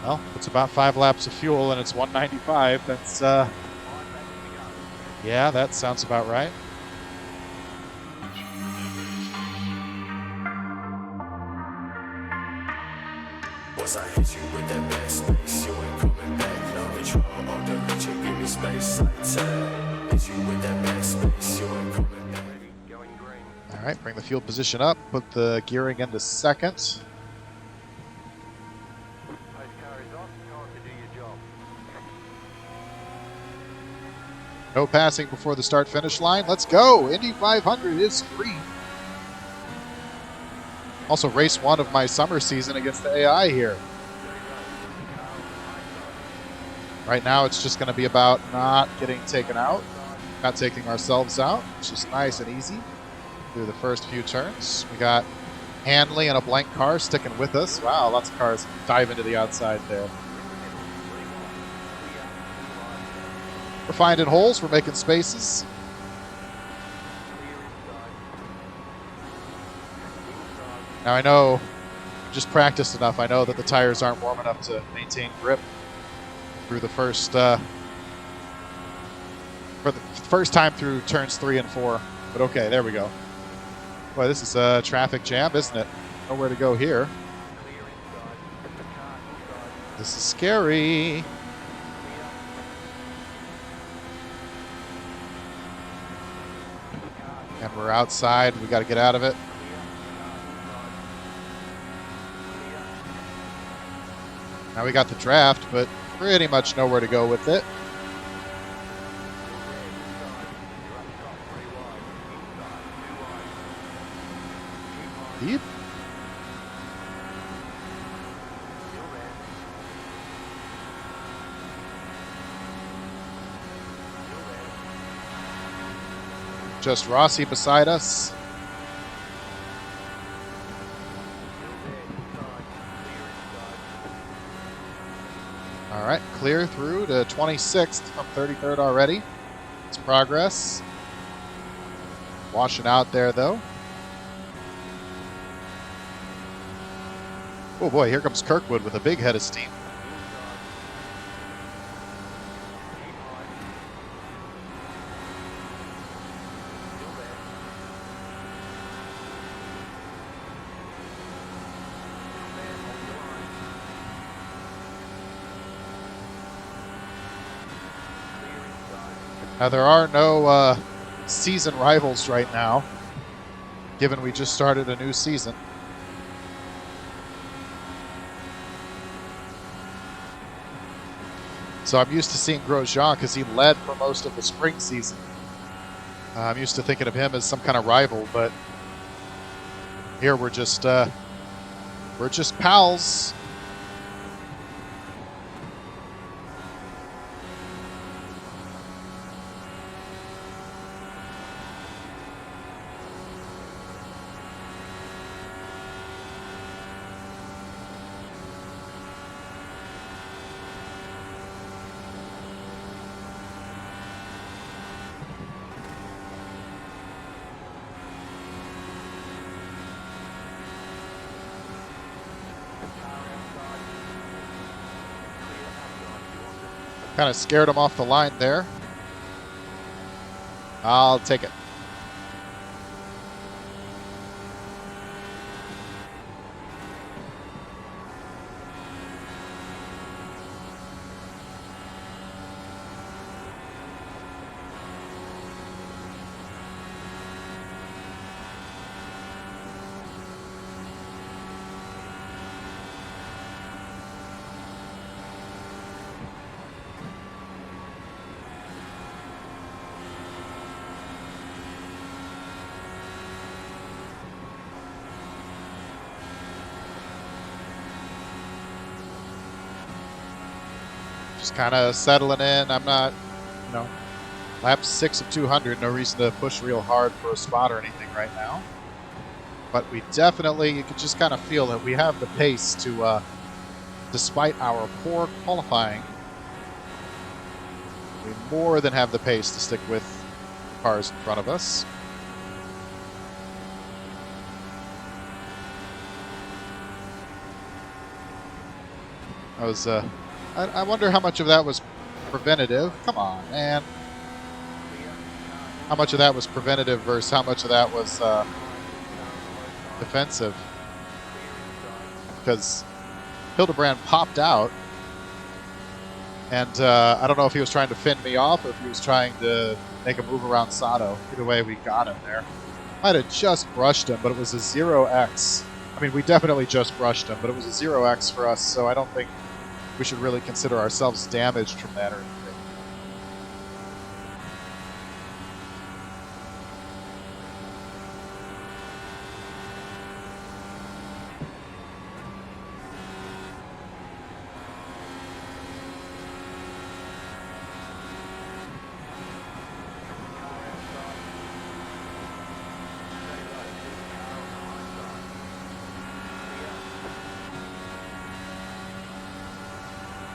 Well, it's about 5 laps of fuel and it's 195. That's, yeah, that sounds about right. Once I hit you with that backspace, you ain't coming back. No control on the reach, give me space like time. Hit you with that backspace, you ain't coming back. Going green. All right, bring the fuel position up, put the gearing into second. No passing before the start-finish line. Let's go. Indy 500 is green. Also, race 1 of my summer season against the AI here. Right now, it's just going to be about not getting taken out, not taking ourselves out. It's just nice and easy through the first few turns. We got Hanley and a blank car sticking with us. Wow, lots of cars dive into the outside there. We're finding holes. We're making spaces. Now I know, just practiced enough, I know that the tires aren't warm enough to maintain grip through the first, for the first time through turns 3 and 4. But okay, there we go. Boy, this is a traffic jam, isn't it? Nowhere to go here. This is scary. And we're outside. We got to get out of it. Now we got the draft, but pretty much nowhere to go with it. Deep. Just Rossi beside us. All right, clear through to 26th from 33rd already. It's progress. Washing out there, though. Oh boy, here comes Kirkwood with a big head of steam. Now, there are no season rivals right now, given we just started a new season. So I'm used to seeing Grosjean because he led for most of the spring season. I'm used to thinking of him as some kind of rival, but here we're just pals. Kind of scared him off the line there. I'll take it. Just kind of settling in. I'm not, lap 6 of 200. No reason to push real hard for a spot or anything right now. But we definitely, you can just kind of feel that we have the pace to, despite our poor qualifying, we more than have the pace to stick with cars in front of us. I was, I wonder how much of that was preventative. Come on, man. How much of that was preventative versus how much of that was defensive? Because Hildebrand popped out, and I don't know if he was trying to fend me off or if he was trying to make a move around Sato. Either way, we got him there. Might have just brushed him, but it was a 0x. I mean, we definitely just brushed him, but it was a 0x for us, so I don't think we should really consider ourselves damaged from that or anything.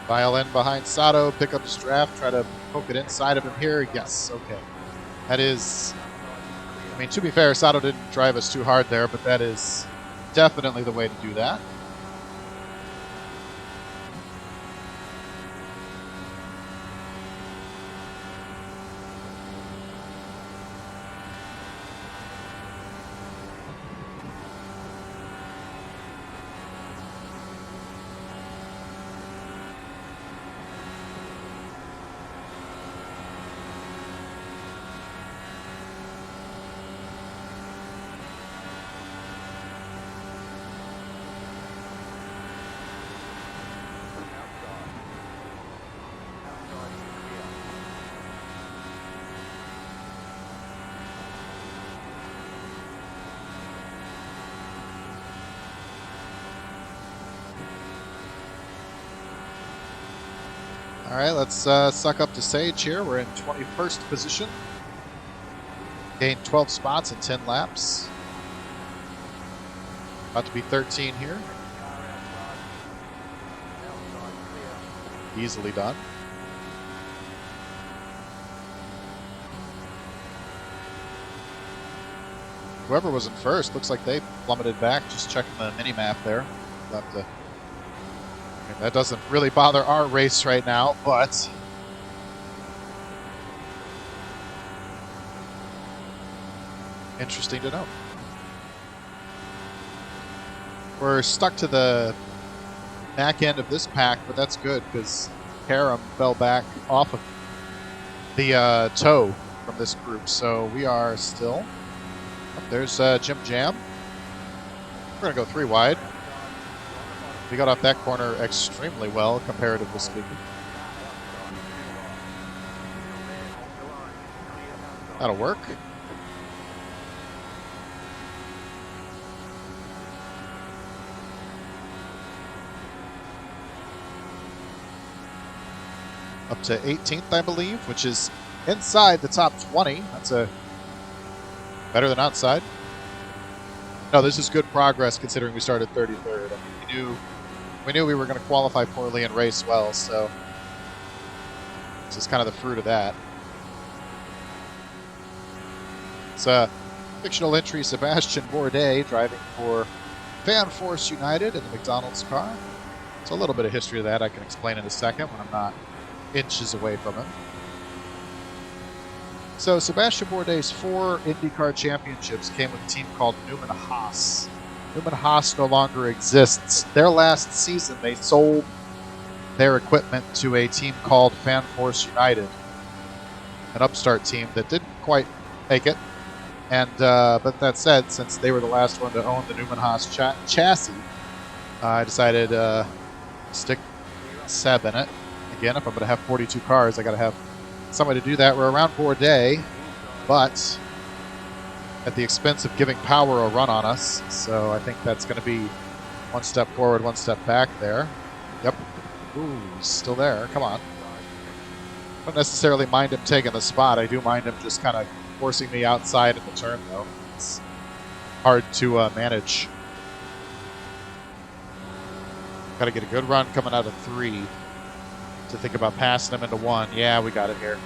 File in behind Sato, pick up his draft, try to poke it inside of him here. Yes, okay. That is, I mean, to be fair, Sato didn't drive us too hard there, but that is definitely the way to do that. All right, let's suck up to Sage here. We're in 21st position. Gained 12 spots in 10 laps. About to be 13 here. Easily done. Whoever was in first, looks like they plummeted back. Just checking the mini-map there. We'll have to, I mean, that doesn't really bother our race right now, but interesting to know. We're stuck to the back end of this pack, but that's good because Karam fell back off of the toe from this group. So we are still. Oh, there's Jim Jam. We're going to go 3 wide. We got off that corner extremely well, comparatively speaking. That'll work. Up to 18th, I believe, which is inside the top 20. That's a better than outside. No, this is good progress considering we started 33rd. I mean, we knew we were going to qualify poorly and race well, so this is kind of the fruit of that. It's a fictional entry, Sebastian Bourdais driving for Fan Force United in the McDonald's car. It's a little bit of history of that I can explain in a second when I'm not inches away from him. So Sebastian Bourdais' 4 IndyCar championships came with a team called Newman Haas. Newman Haas no longer exists. Their last season, they sold their equipment to a team called Fan Force United, an upstart team that didn't quite make it. And but that said, since they were the last one to own the Newman Haas chassis, I decided to stick Seb in it. Again, if I'm going to have 42 cars, I got to have somebody to do that. We're around Bourdais, but at the expense of giving Power a run on us. So I think that's going to be 1 step forward, 1 step back there. Yep. Ooh, he's still there. Come on. I don't necessarily mind him taking the spot. I do mind him just kind of forcing me outside in the turn, though. It's hard to manage. Got to get a good run coming out of 3 to think about passing him into 1. Yeah, we got it here.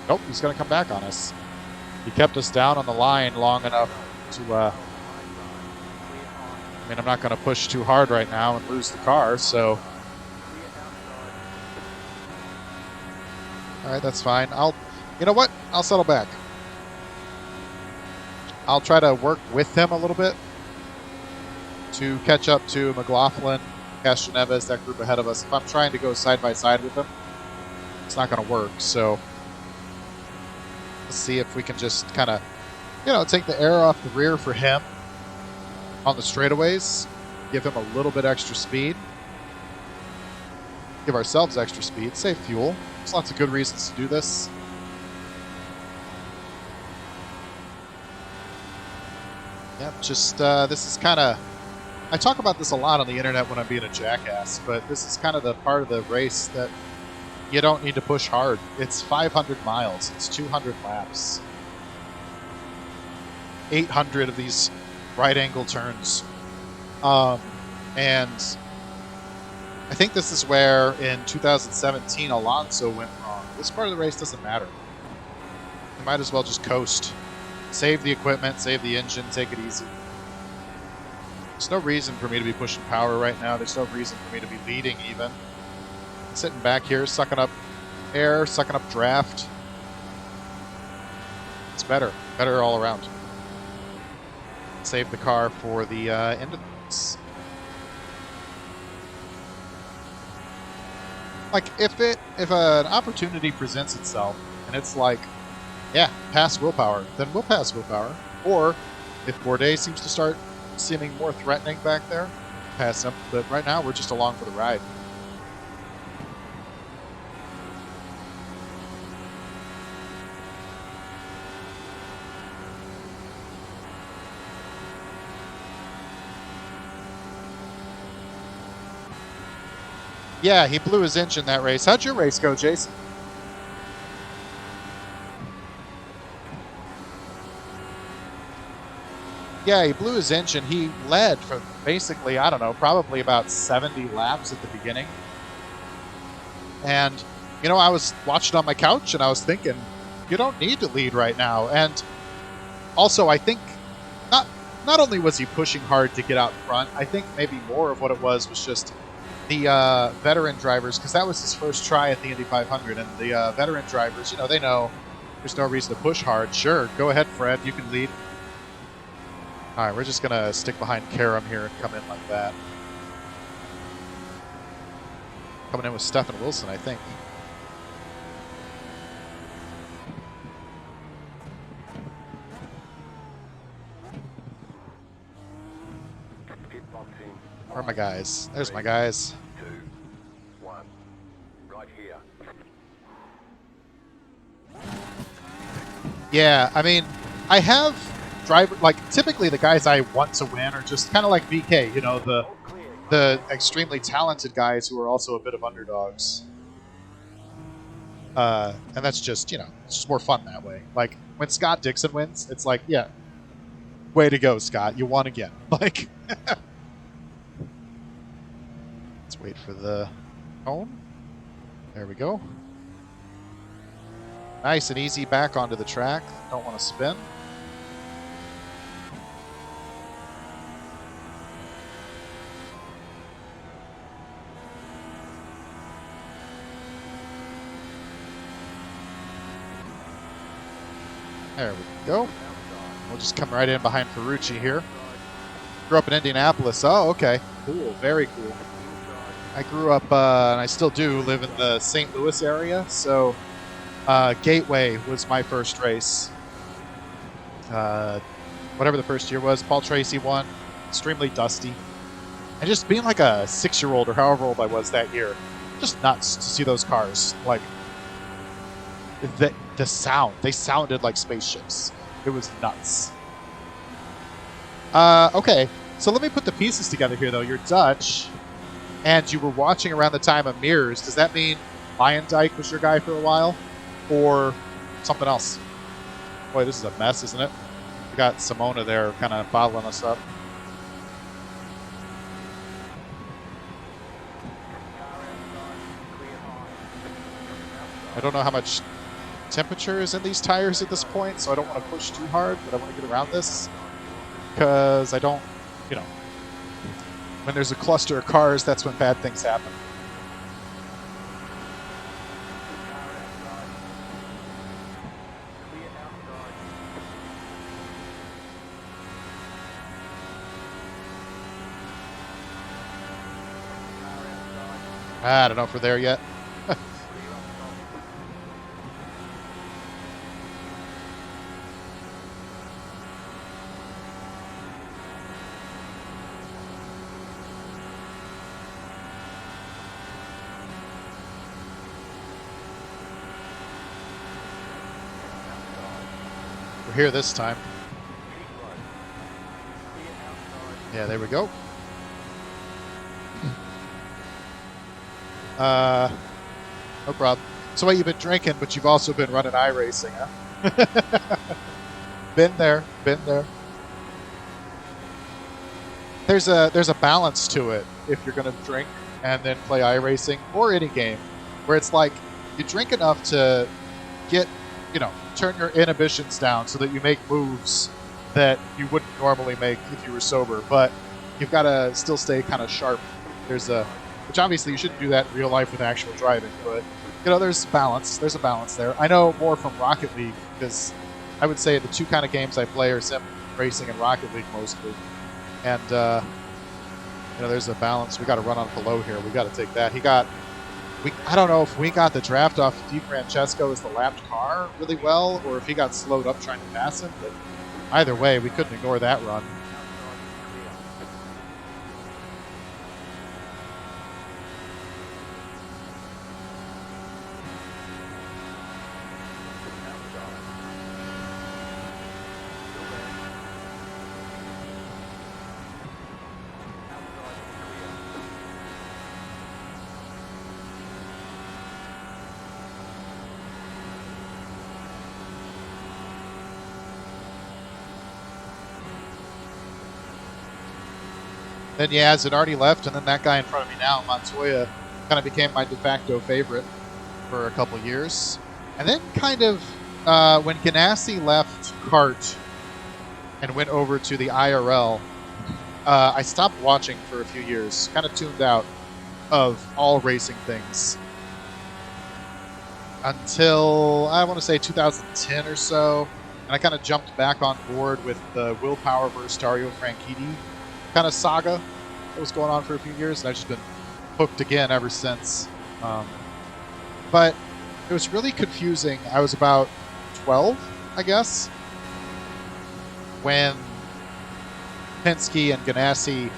Nope, he's going to come back on us. He kept us down on the line long enough to, I mean, I'm not going to push too hard right now and lose the car, so. All right, that's fine. You know what? I'll settle back. I'll try to work with him a little bit to catch up to McLaughlin, Castroneves, that group ahead of us. If I'm trying to go side by side with them, it's not going to work. So let's see if we can just kind of, take the air off the rear for him on the straightaways, give him a little bit extra speed, give ourselves extra speed, save fuel. There's lots of good reasons to do this. Yep, just this is kind of, I talk about this a lot on the internet when I'm being a jackass, but this is kind of the part of the race that you don't need to push hard. It's 500 miles. It's 200 laps. 800 of these right angle turns. And I think this is where in 2017 Alonso went wrong. This part of the race doesn't matter. You might as well just coast. Save the equipment, save the engine, take it easy. There's no reason for me to be pushing power right now. There's no reason for me to be leading even. I'm sitting back here, sucking up air, sucking up draft. It's better all around. Save the car for the end of the race. Like if an opportunity presents itself and it's like, yeah, pass willpower, then we'll pass willpower. Or if Bourdais seems to start seeming more threatening back there, pass him. But right now, we're just along for the ride. Yeah, he blew his engine that race. How'd your race go, Jason? Yeah, he blew his engine. He led for basically, I don't know, probably about 70 laps at the beginning. And, I was watching on my couch and I was thinking, you don't need to lead right now. And also, I think not only was he pushing hard to get out front, I think maybe more of what it was just the veteran drivers, because that was his first try at the Indy 500. And the veteran drivers, they know there's no reason to push hard. Sure, go ahead, Fred, you can lead. All right, we're just going to stick behind Karam here and come in like that. Coming in with Stephen Wilson, I think. Where are my guys? There's my guys. 2, 1, right here. Yeah, I mean, I have driver, like typically the guys I want to win are just kind of like VK, the extremely talented guys who are also a bit of underdogs. And that's just, it's just more fun that way. Like when Scott Dixon wins, it's like, yeah, way to go, Scott. You won again. Like, let's wait for the cone. There we go. Nice and easy back onto the track. Don't want to spin. There we go. We'll just come right in behind Ferrucci here. Grew up in Indianapolis. Oh, okay. Cool. Very cool. I grew up, and I still do, live in the St. Louis area. So Gateway was my first race. Whatever the first year was. Paul Tracy won. Extremely dusty. And just being like a 6-year-old or however old I was that year, just nuts to see those cars. Like, the sound. They sounded like spaceships. It was nuts. Okay, so let me put the pieces together here, though. You're Dutch, and you were watching around the time of Mirrors. Does that mean Lyondike was your guy for a while? Or something else? Boy, this is a mess, isn't it? We got Simona there kind of bottling us up. I don't know how much temperature is in these tires at this point, so I don't want to push too hard, but I want to get around this because I don't, you know, when there's a cluster of cars, that's when bad things happen. I don't know if we're there yet. We're here this time. Yeah, there we go. No problem. So what, you've been drinking, but you've also been running iRacing, huh? Been there, been there. There's a balance to it if you're going to drink and then play iRacing or any game, where it's like you drink enough to get, you know, turn your inhibitions down so that you make moves that you wouldn't normally make if you were sober, but you've got to still stay kind of sharp. Which obviously you shouldn't do that in real life with actual driving, but you know, there's balance. There's a balance there. I know more from Rocket League because I would say the two kind of games I play are sim racing and Rocket League mostly. And you know, there's a balance. We got to run on below here. We got to take that. I don't know if we got the draft off DiFrancesco as the lapped car really well, or if he got slowed up trying to pass him. But either way, we couldn't ignore that run. Then yeah, Zanardi left, and then that guy in front of me now, Montoya, kind of became my de facto favorite for a couple years. And then kind of when Ganassi left kart and went over to the IRL, I stopped watching for a few years, kind of tuned out of all racing things until I want to say 2010 or so, and I kind of jumped back on board with the Will Power versus Dario Franchitti kind of saga that was going on for a few years, and I've just been hooked again ever since. But it was really confusing. I was about 12, I guess, when Penske and Ganassi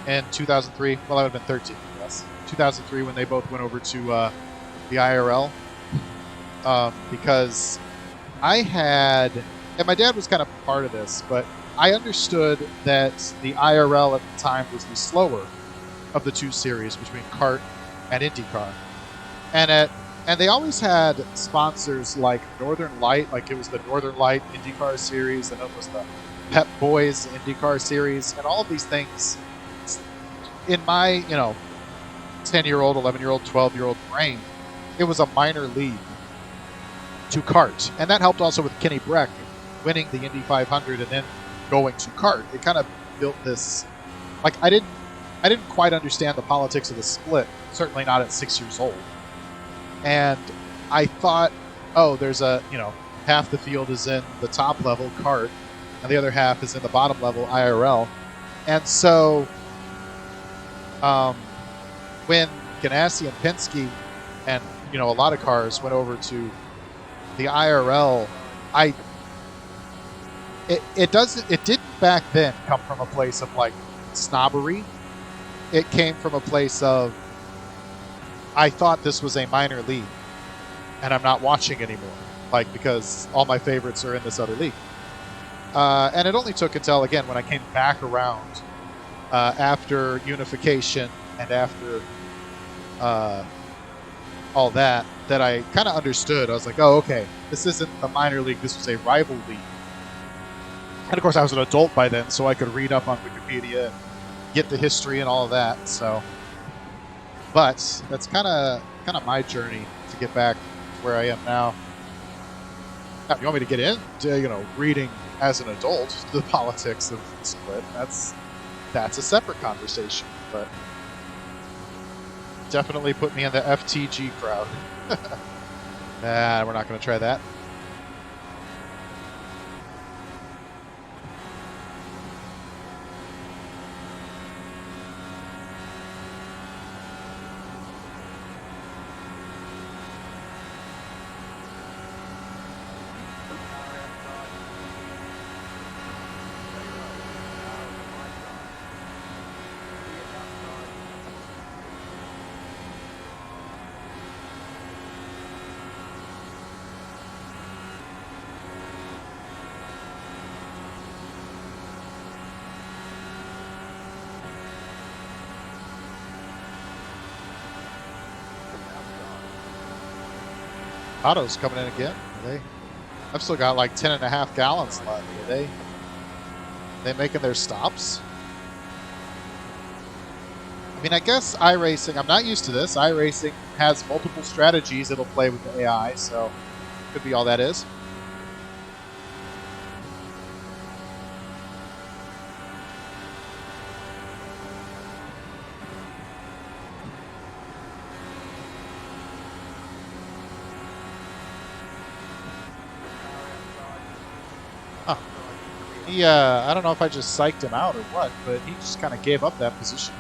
in 2003, well, I would have been 13, I guess, 2003 when they both went over to the IRL, because I had, and my dad was kind of part of this, but I understood that the IRL at the time was the slower of the two series between kart and IndyCar. And they always had sponsors like Northern Light, like it was the Northern Light IndyCar series, and it was the Pep Boys IndyCar series, and all of these things in my, 10-year-old, 11-year-old, 12-year-old brain, it was a minor league to kart. And that helped also with Kenny Breck winning the Indy 500 and then going to kart. It kind of built this, like, I didn't quite understand the politics of the split, certainly not at 6 years old. And I thought, oh, there's half the field is in the top level kart and the other half is in the bottom level IRL. And so when Ganassi and Penske and a lot of cars went over to the IRL, it didn't back then come from a place of like snobbery. It came from a place of, I thought this was a minor league and I'm not watching anymore, like, because all my favorites are in this other league. And it only took until, again, when I came back around after unification and after all that I kind of understood. I was like, oh, okay, this isn't a minor league, this was a rival league. And of course I was an adult by then, so I could read up on Wikipedia and get the history and all of that. So, but that's kind of my journey to get back where I am now. Now, if you want me to get into, you know, reading as an adult the politics of the split, that's a separate conversation. But definitely put me in the FTG crowd. We're not going to try that. Auto's coming in again. I've still got like 10.5 gallons left. Are they making their stops? I mean, I guess iRacing, I'm not used to this. iRacing has multiple strategies it'll play with the AI, so could be all that is. I don't know if I just psyched him out or what, but he just kind of gave up that position.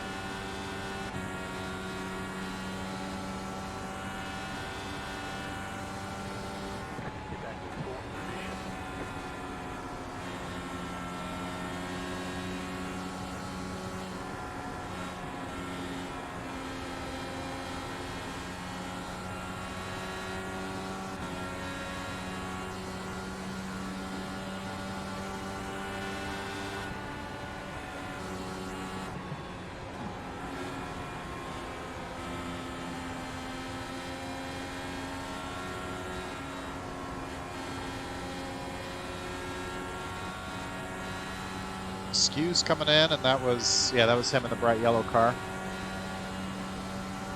Skew's coming in, and that was him in the bright yellow car.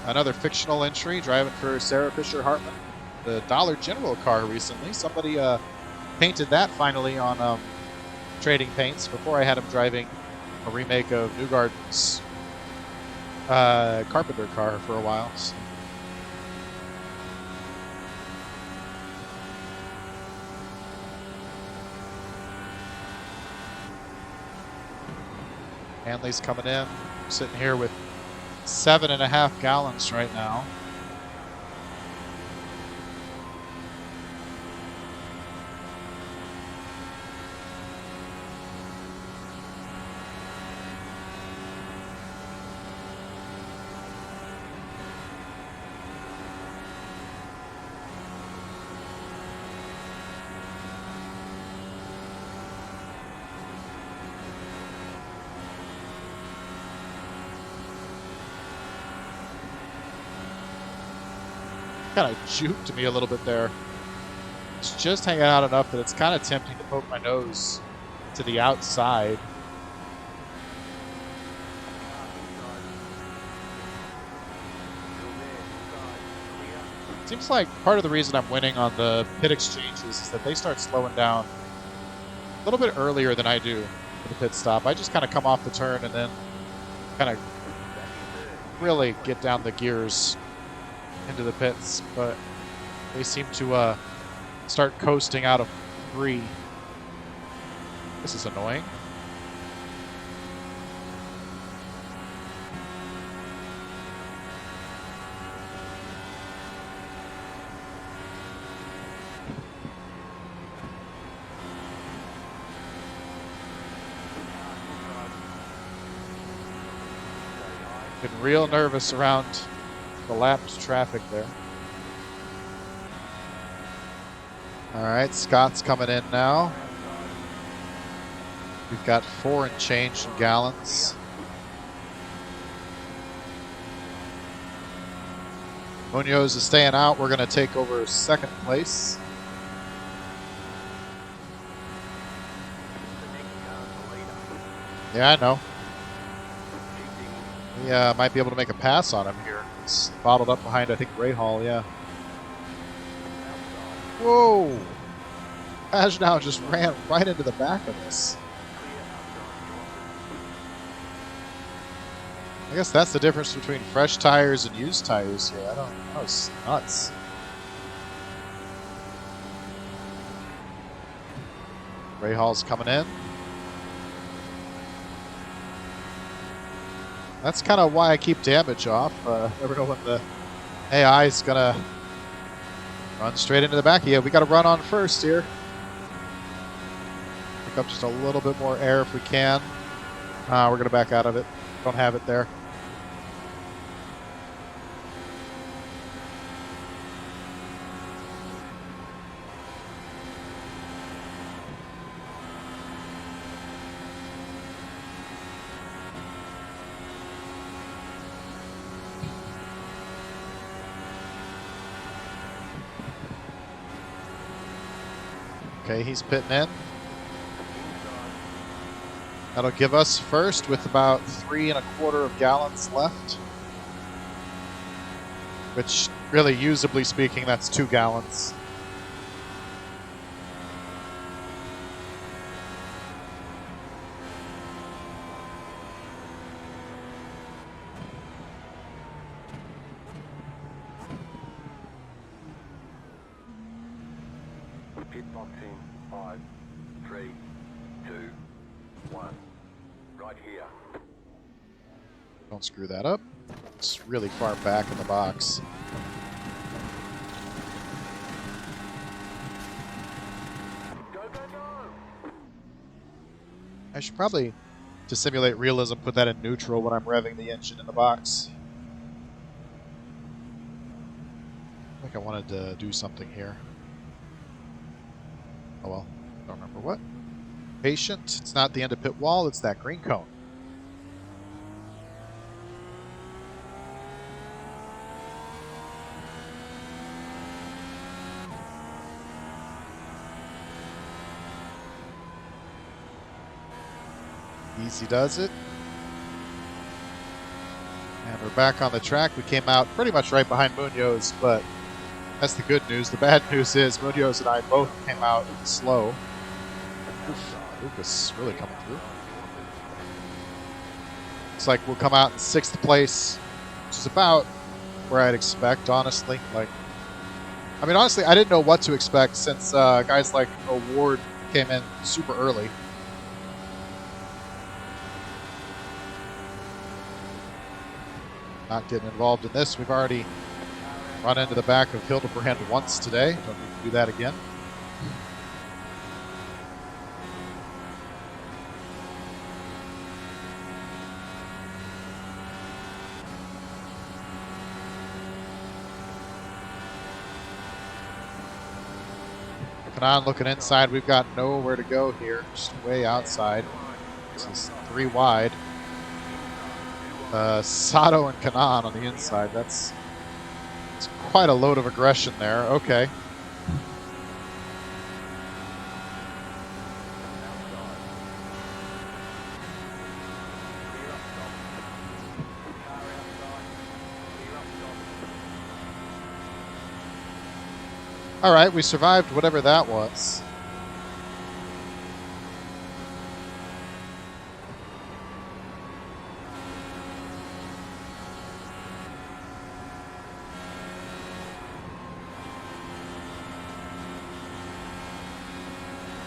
Another fictional entry driving for Sarah Fisher Hartman, the Dollar General car recently. Somebody painted that finally on Trading Paints before I had him driving a remake of Newgarden's Carpenter car for a while. So. Hanley's coming in, sitting here with 7.5 gallons right now. Kind of juked me a little bit there. It's just hanging out enough that it's kind of tempting to poke my nose to the outside. Seems like part of the reason I'm winning on the pit exchanges is that they start slowing down a little bit earlier than I do for the pit stop. I just kind of come off the turn and then kind of really get down the gears into the pits, but they seem to start coasting out of 3. This is annoying. Been real nervous around the lapped traffic there. All right, Scott's coming in now. We've got 4 and change in gallons. Munoz is staying out. We're going to take over second place. Yeah, I know. We might be able to make a pass on him here. It's bottled up behind, I think, Ray Hall, yeah. Whoa! Pagano just ran right into the back of this. I guess that's the difference between fresh tires and used tires here. I don't know. It's nuts. Rahaal's coming in. That's kind of why I keep damage off. Never know when the AI is going to run straight into the back. Yeah, we got to run on first here. Pick up just a little bit more air if we can. We're going to back out of it. Don't have it there. Okay, he's pitting in. That'll give us first with about 3 1/4 gallons left. Which, really, usably speaking, that's 2 gallons. Pit box in 5, 3, 2, 1. Right here. Don't screw that up. It's really far back in the box. Go, go, go! I should probably, to simulate realism, put that in neutral when I'm revving the engine in the box. I think I wanted to do something here. Oh well, don't remember what. Patient, it's not the end of pit wall, it's that green cone. Easy does it. And we're back on the track. We came out pretty much right behind Munoz, but that's the good news. The bad news is Munoz and I both came out slow. Oof, Lucas really coming through. Looks like we'll come out in 6th place, which is about where I'd expect, honestly. I mean, honestly, I didn't know what to expect since guys like O'Ward came in super early. Not getting involved in this. We've already run into the back of Hildebrand once today. Don't need to do that again. Kanan looking inside. We've got nowhere to go here. Just way outside. This is 3 wide. Sato and Kanan on the inside. That's quite a load of aggression there. Okay. All right, we survived whatever that was.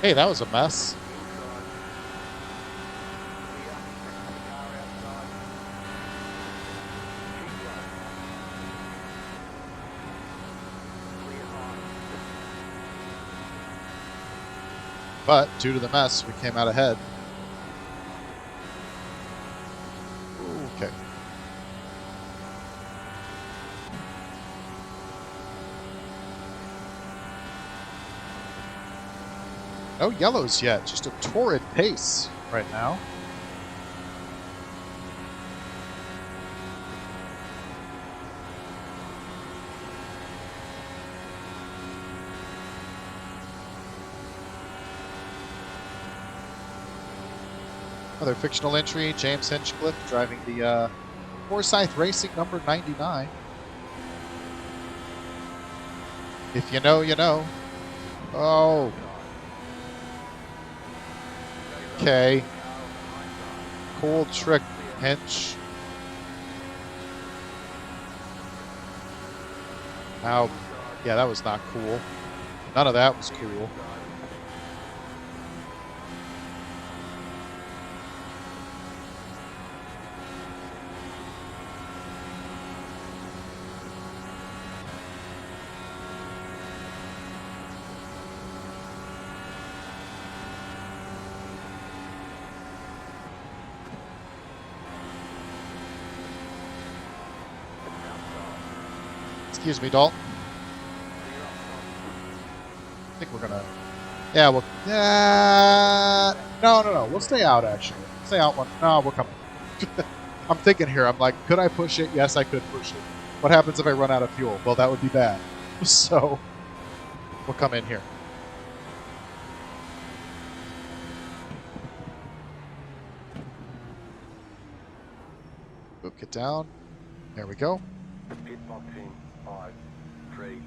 Hey, that was a mess. But due to the mess, we came out ahead. Okay. No yellows yet, just a torrid pace right now. Another fictional entry, James Hinchcliffe driving the Forsyth Racing number 99. If you know, you know. Oh. Okay. Cool trick, Hinch. Now, yeah, that was not cool. None of that was cool. Excuse me, Dalton. I think we're gonna. Yeah, we'll. No. We'll stay out. Actually, stay out one. No, we're coming. I'm thinking here. I'm like, could I push it? Yes, I could push it. What happens if I run out of fuel? Well, that would be bad. So we'll come in here. Book it down. There we go. Pit box in 5, 3,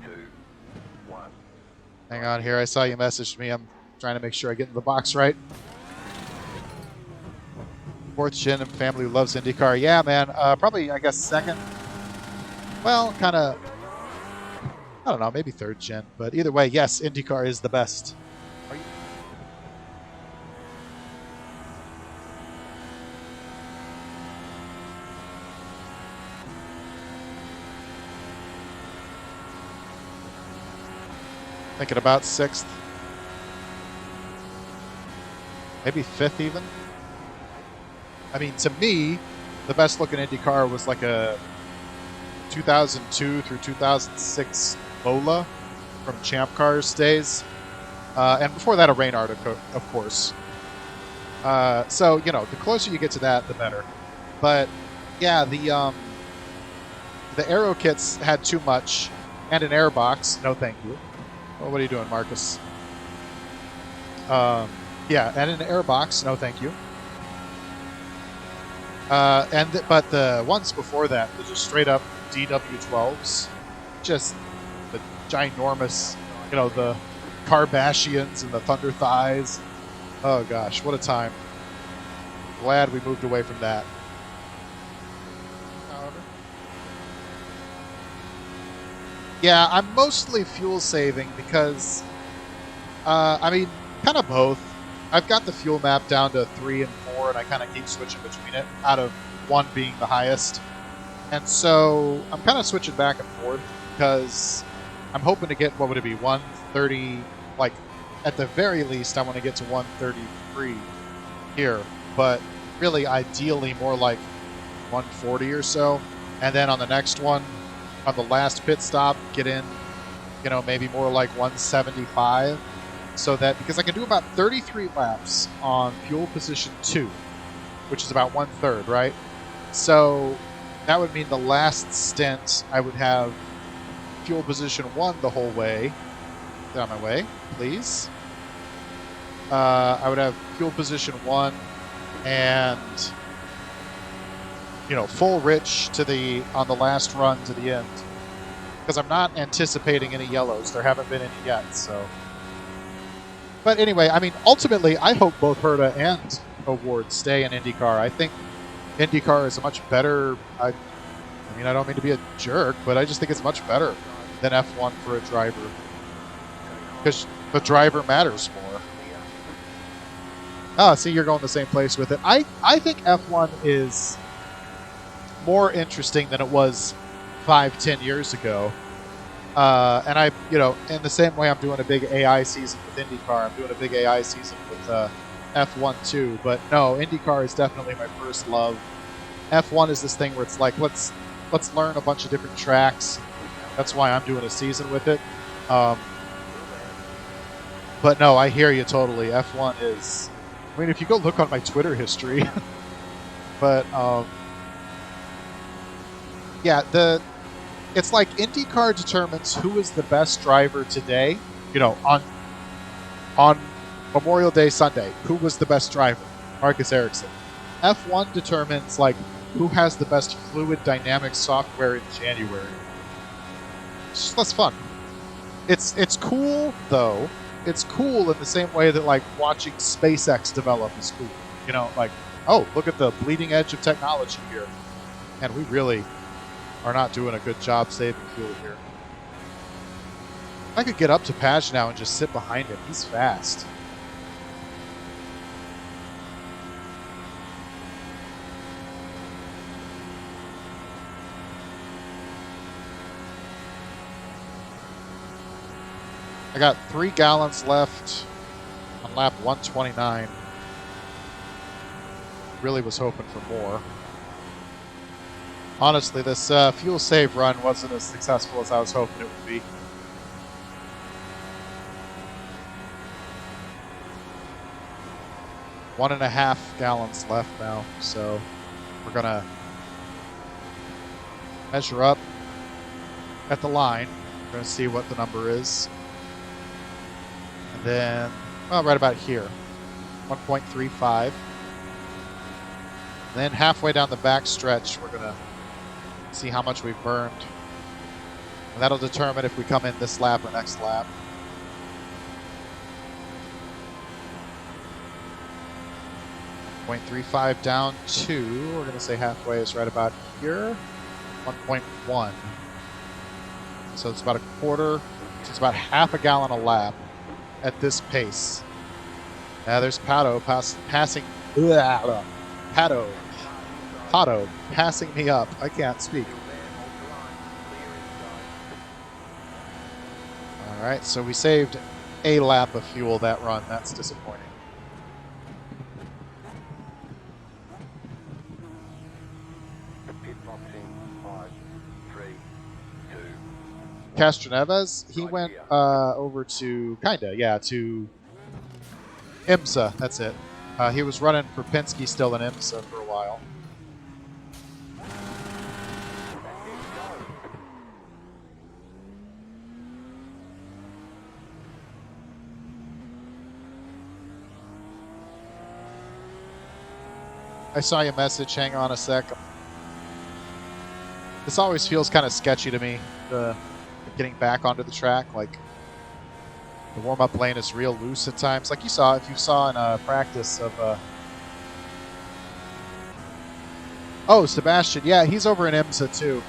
2, 1. Hang on here. I saw you messaged me. I'm trying to make sure I get in the box right. Fourth gen and family who loves IndyCar. Yeah, man. Probably, I guess, second. Well, kind of. I don't know. Maybe third gen. But either way, yes, IndyCar is the best. Thinking about sixth. Maybe fifth even. I mean, to me, the best looking IndyCar was like a 2002 through 2006 Lola from Champ Cars days. And before that, a Reynard, of course. So, you know, the closer you get to that, the better. But, yeah, the aero kits had too much. And an air box. No, thank you. Well, what are you doing, Marcus? Yeah, and an air box. No, thank you. But the ones before that, they're just straight up DW12s, just the ginormous, you know, the Kardashians and the Thunder Thighs. Oh gosh, what a time! Glad we moved away from that. Yeah, I'm mostly fuel saving because, I mean, kind of both. I've got the fuel map down to 3 and 4, and I kind of keep switching between it, out of 1 being the highest. And so I'm kind of switching back and forth because I'm hoping to get, what would it be, 130, like, at the very least, I want to get to 133 here. But really, ideally, more like 140 or so. And then on the next one, on the last pit stop, get in, you know, maybe more like 175. So that, because I can do about 33 laps on fuel position 2, which is about 1/3, right? So that would mean the last stint I would have fuel position 1 the whole way. Get out of my way, please. I would have fuel position 1 and, you know, full rich to the on the last run to the end, because I'm not anticipating any yellows. There haven't been any yet, so. But anyway, I mean, ultimately, I hope both Herta and Award stay in IndyCar. I think IndyCar is a much better. I mean, I don't mean to be a jerk, but I just think it's much better than F1 for a driver, because the driver matters more. Ah, see, you're going the same place with it. I think F1 is more interesting than it was 5-10 years ago. And I, you know, in the same way I'm doing a big AI season with IndyCar, I'm doing a big AI season with F1 too. But no, IndyCar is definitely my first love. F1 is this thing where it's like, let's learn a bunch of different tracks. That's why I'm doing a season with it. But no, I hear you totally. F1 is, I mean, if you go look on my Twitter history, but yeah, it's like IndyCar determines who is the best driver today. You know, on Memorial Day Sunday, who was the best driver? Marcus Ericsson. F1 determines like who has the best fluid dynamics software in January. It's just less fun. It's cool though, it's cool in the same way that like watching SpaceX develop is cool. You know, like, oh, look at the bleeding edge of technology here. And we really are not doing a good job saving fuel here. I could get up to Page now and just sit behind him. He's fast. I got 3 gallons left on lap 129. Really was hoping for more. Honestly, this fuel save run wasn't as successful as I was hoping it would be. One and a half gallons left now, so we're gonna measure up at the line. We're gonna see what the number is. And then, well, right about here, 1.35. And then halfway down the back stretch, we're gonna see how much we've burned. And that'll determine if we come in this lap or next lap. .35 down to, we're going to say halfway is right about here, 1.1. So it's about a quarter, so it's about half a gallon a lap at this pace. Now there's Pato passing me up. I can't speak. All right, so we saved a lap of fuel that run. That's disappointing. Castroneves, he went over to, to IMSA, that's it. He was running for Penske still in IMSA for a while. I saw your message, hang on a sec. This always feels kind of sketchy to me, getting back onto the track. Like, the warm-up lane is real loose at times. Like if you saw in practice of... Oh, Sebastian, yeah, he's over in IMSA too.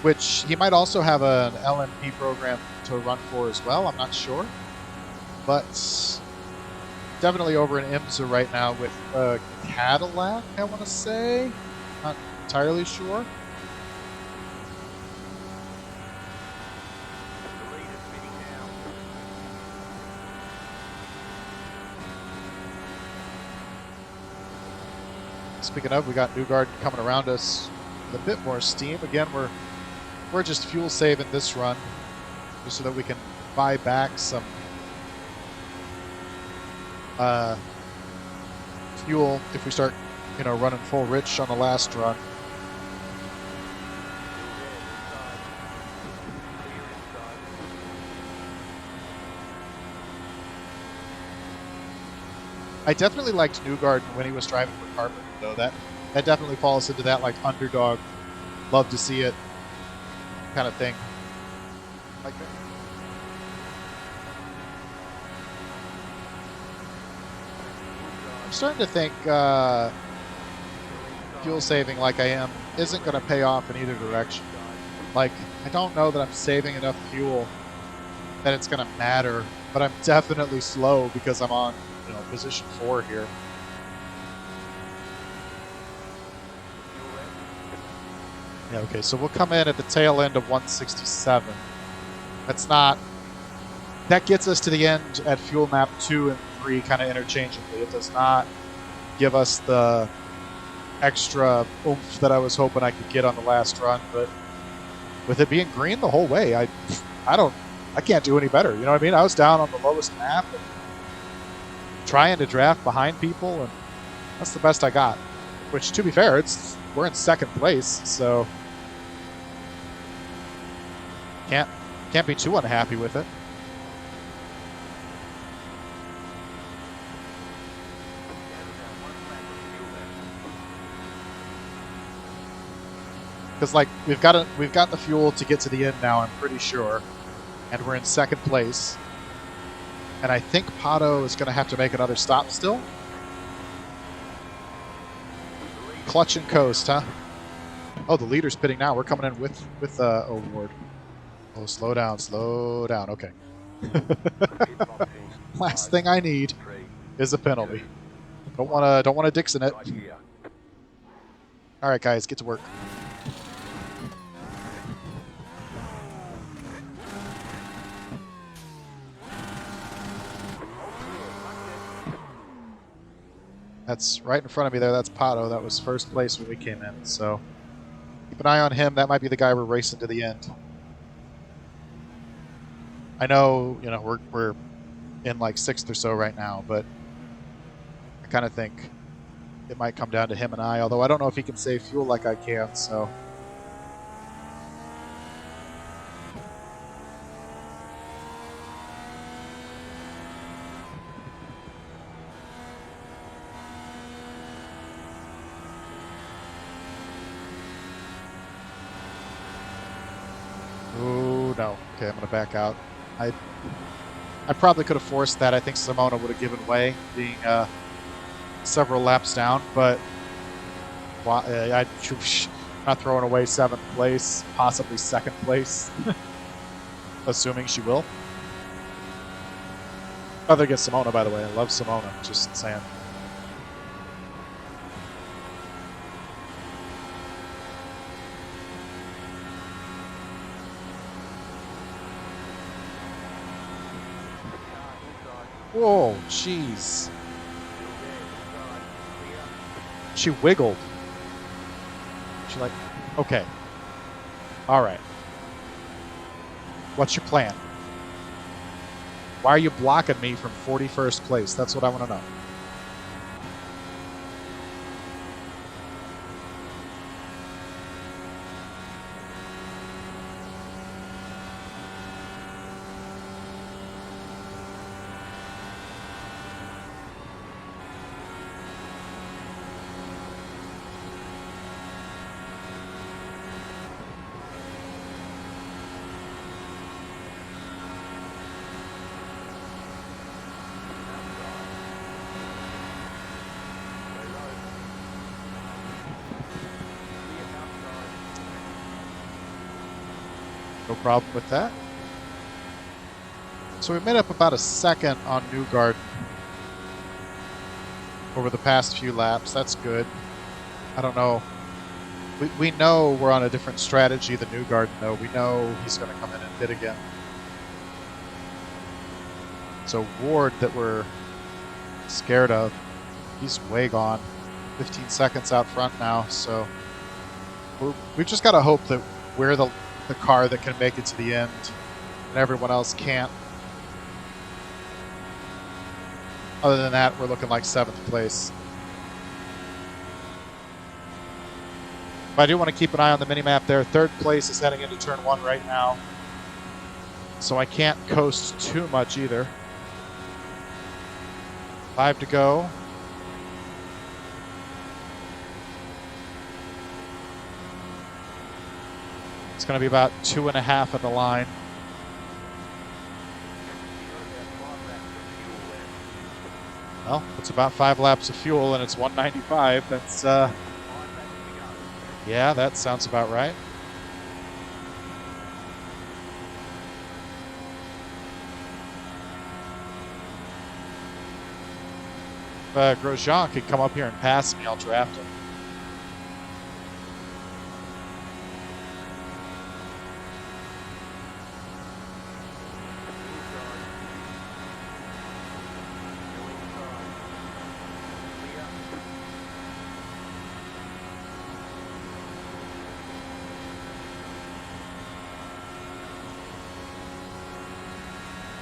Which he might also have an LMP program to run for as well, I'm not sure. But definitely over in IMSA right now with Cadillac, I want to say. Not entirely sure. Speaking of, we got Newgarden coming around us with a bit more steam. Again, we're just fuel saving this run just so that we can buy back some fuel if we start, running full rich on the last run. I definitely liked Newgarden when he was driving for Carpenter, though. That definitely falls into that, like, underdog, love to see it kind of thing. Like that. I'm starting to think fuel saving like I am isn't going to pay off in either direction. Like, I don't know that I'm saving enough fuel that it's going to matter, but I'm definitely slow because I'm on position 4 here. Yeah, okay, so we'll come in at the tail end of 167. That gets us to the end at fuel map 2 and 3 kind of interchangeably. It does not give us the extra oomph that I was hoping I could get on the last run, but with it being green the whole way, I can't do any better. You know what I mean? I was down on the lowest map and trying to draft behind people, and that's the best I got. Which, to be fair, we're in second place, so can't be too unhappy with it. Because, like, we've got the fuel to get to the end now, I'm pretty sure. and we're in second place. And I think Pato is going to have to make another stop still. Clutch and coast, huh? Oh, the leader's pitting now. We're coming in with Award. Oh, slow down, slow down. Okay. Last thing I need is a penalty. Don't wanna Dixon it. All right, guys, get to work. That's right in front of me there. That's Pato. That was first place when we came in. So keep an eye on him. That might be the guy we're racing to the end. I know, we're in like 6th or so right now, but I kind of think it might come down to him and I, although I don't know if he can save fuel like I can, so. Oh, no. Okay, I'm going to back out. I probably could have forced that. I think Simona would have given way, being several laps down, but I'm not throwing away 7th place, possibly 2nd place, assuming she will. Other against Simona, by the way. I love Simona, just saying. Whoa, jeez. She wiggled. She like, okay. All right. What's your plan? Why are you blocking me from 41st place? That's what I want to know. No problem with that. So we made up about a second on Newgarden over the past few laps. That's good. I don't know. We know we're on a different strategy than Newgarden, though. We know he's going to come in and hit again. So Ward, that we're scared of, he's way gone. 15 seconds out front now, so we've just got to hope that we're the car that can make it to the end and everyone else can't. Other than that, we're looking like 7th place. But I do want to keep an eye on the mini-map there. 3rd place is heading into turn 1 right now, so I can't coast too much either. 5 to go. It's going to be about 2.5 at the line. Well, it's about 5 laps of fuel and it's 195. That's, yeah, that sounds about right. If Grosjean could come up here and pass me, I'll draft him.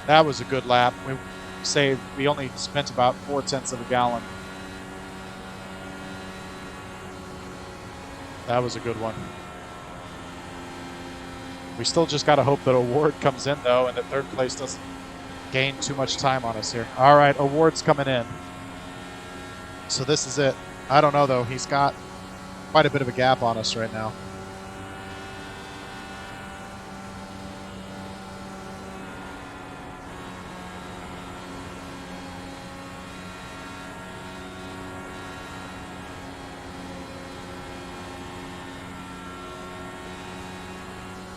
That was a good lap. We only spent about 0.4 of a gallon. That was a good one. We still just got to hope that Award comes in, though, and that 3rd place doesn't gain too much time on us here. All right, Award's coming in. So this is it. I don't know, though. He's got quite a bit of a gap on us right now.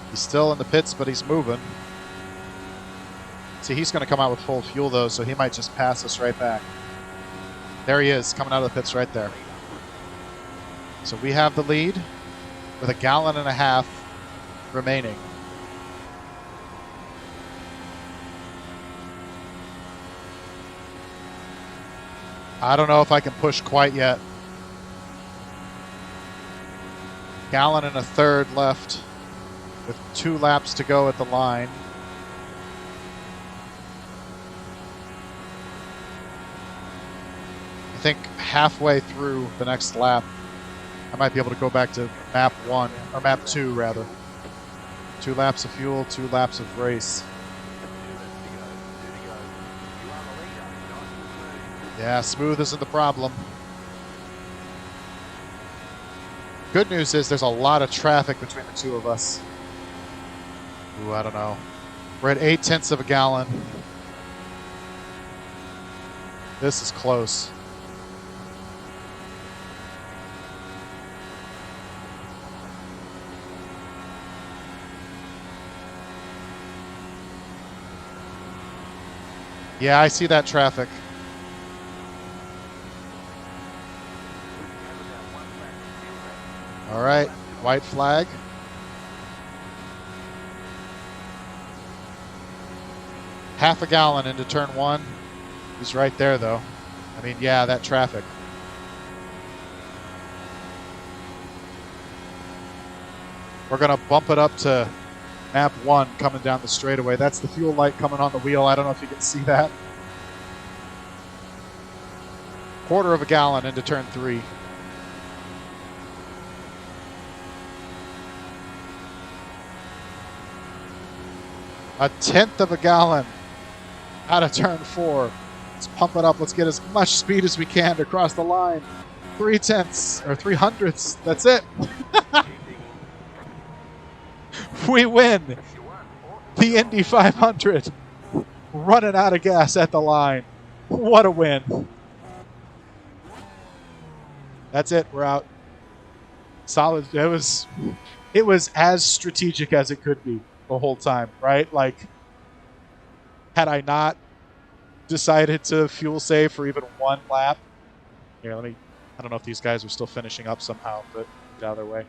He's still in the pits, but he's moving. See, he's going to come out with full fuel, though, so he might just pass us right back. There he is, coming out of the pits right there. So we have the lead with 1.5 gallons remaining. I don't know if I can push quite yet. 1.3 gallons left with 2 laps to go at the line. I think halfway through the next lap, I might be able to go back to map 1, or map 2 rather. 2 laps of fuel, 2 laps of race. Yeah, smooth isn't the problem. Good news is there's a lot of traffic between the two of us. Ooh, I don't know. We're at 0.8 of a gallon. This is close. Yeah, I see that traffic. All right, white flag. Half a gallon into turn 1. He's right there, though. I mean, yeah, that traffic. We're going to bump it up to map 1 coming down the straightaway. That's the fuel light coming on the wheel. I don't know if you can see that. 1/4 gallon into turn 3. A 1/10 gallon out of turn 4. Let's pump it up. Let's get as much speed as we can to cross the line. 0.3 or 0.03. That's it. We win the Indy 500. Running out of gas at the line. What a win. That's it. We're out. Solid. It was as strategic as it could be the whole time, right? Like, had I not decided to fuel save for even 1 lap. Here, I don't know if these guys are still finishing up somehow, but get out of their way.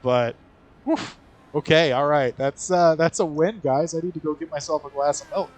But, whew, okay, all right. That's a win, guys. I need to go get myself a glass of milk.